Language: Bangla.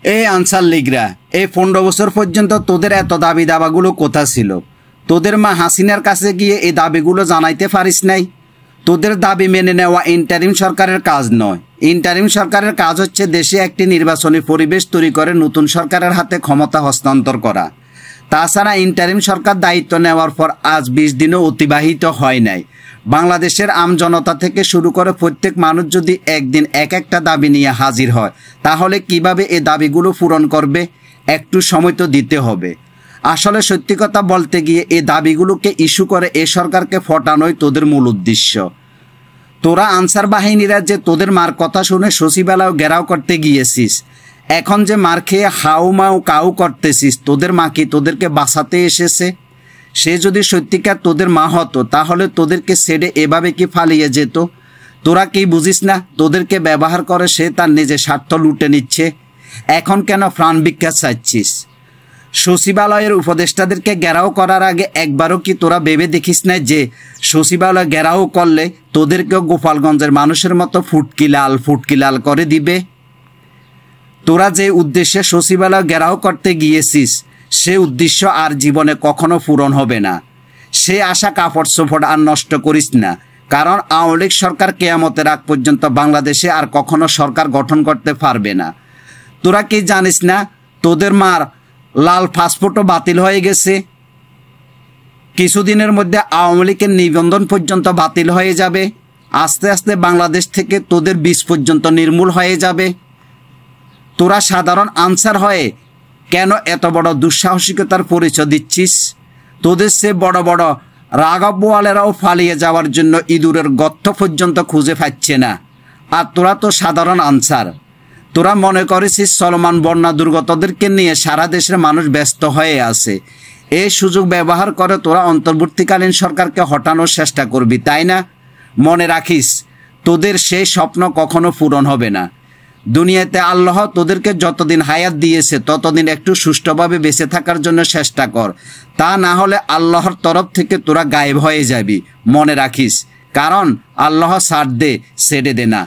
এই আনসার লীগরা এই 15 বছর পর্যন্ত তোদের এত দাবি দাবাগুলো কোথা ছিল? তোদের মা হাসিনার কাছে গিয়ে এই দাবিগুলো জানাইতে পারিস নাই? তোদের দাবি মেনে নেওয়া ইন্টারিম সরকারের কাজ নয়। ইন্টারিম সরকারের কাজ হচ্ছে দেশে একটি নির্বাচনী পরিবেশ তৈরি করে নতুন সরকারের হাতে ক্ষমতা হস্তান্তর করা। তাছাড়া ইন্টারিম সরকার দায়িত্ব নেওয়ার পর আজ 20 দিনও অতিবাহিত হয় নাই। বাংলাদেশের আমজনতা থেকে শুরু করে প্রত্যেক মানুষ যদি একদিন এক একটা দাবি নিয়ে হাজির হয়, তাহলে কিভাবে এই দাবিগুলো পূরণ করবে? একটু সময় তো দিতে হবে। আসলে সত্যি কথা বলতে গিয়ে এই দাবিগুলোকে ইস্যু করে এ সরকারকে ফটানোই তোদের মূল উদ্দেশ্য। তোরা আনসার বাহিনীরা যে তোদের মার কথা শুনে সচিবালয় ঘেরাও করতে গিয়েছিস, এখন যে মার খেয়ে হাউ মাউ কাউ করতেছিস, তোদের মা কি তোদেরকে বাঁচাতে এসেছে? সে যদি সত্যিকার তোদের মা হতো তাহলে তোদেরকে ছেড়ে এভাবে কি পালিয়ে যেত? তোরা কি বুঝিস না তোদেরকে ব্যবহার করে সে তার নিজের স্বার্থ লুটে নিচ্ছে? এখন কেন প্রাণ ভিক্ষা চাইছিস? সচিবালয়ের উপদেষ্টাদেরকে ঘেরাও করার আগে একবারও কি তোরা ভেবে দেখিস না যে সচিবালয় ঘেরাও করলে তোদেরকেও গোপালগঞ্জের মানুষের মতো ফুটকি লাল করে দিবে? তোরা যে উদ্দেশ্যে সচিবালয় ঘেরাও করতে গিয়েছিস সে উদ্দেশ্য আর জীবনে কখনো পূরণ হবে না। সে আশা কাপড় চোপড় আর নষ্ট করিস না, কারণ আওয়ামী লীগ সরকার কেয়ামতের আগ পর্যন্ত বাংলাদেশে আর কখনো সরকার গঠন করতে পারবে না। তোরা কি জানিস না তোদের মার লাল পাসপোর্টও বাতিল হয়ে গেছে? কিছুদিনের মধ্যে আওয়ামী লীগের নিবন্ধন পর্যন্ত বাতিল হয়ে যাবে। আস্তে আস্তে বাংলাদেশ থেকে তোদের বীজ পর্যন্ত নির্মূল হয়ে যাবে। তোরা সাধারণ আনসার হয়ে কেন এত বড় দুঃসাহসিকতার পরিচয় দিচ্ছিস? তোদের সে বড় বড় রাঘব বোয়ালেরাও পালিয়ে যাওয়ার জন্য ইঁদুরের গর্ত পর্যন্ত খুঁজে পাচ্ছে না, আর তোরা তো সাধারণ আনসার। তোরা মনে করেছিস চলমান বন্যা দুর্গতদেরকে নিয়ে সারা দেশের মানুষ ব্যস্ত হয়ে আছে। এই সুযোগ ব্যবহার করে তোরা অন্তর্বর্তীকালীন সরকারকে হটানোর চেষ্টা করবি, তাই না? মনে রাখিস তোদের সেই স্বপ্ন কখনো পূরণ হবে না। দুনিয়াতে আল্লাহ তোদেরকে যতদিন হায়াত দিয়েছে ততদিন একটু সুষ্ঠুভাবে বেঁচে থাকার জন্য চেষ্টা কর, তা না হলে আল্লাহর তরফ থেকে তোরা গায়েব হয়ে যাবি। মনে রাখিস, কারণ আল্লাহ ছাড় দে ছেড়ে দে না।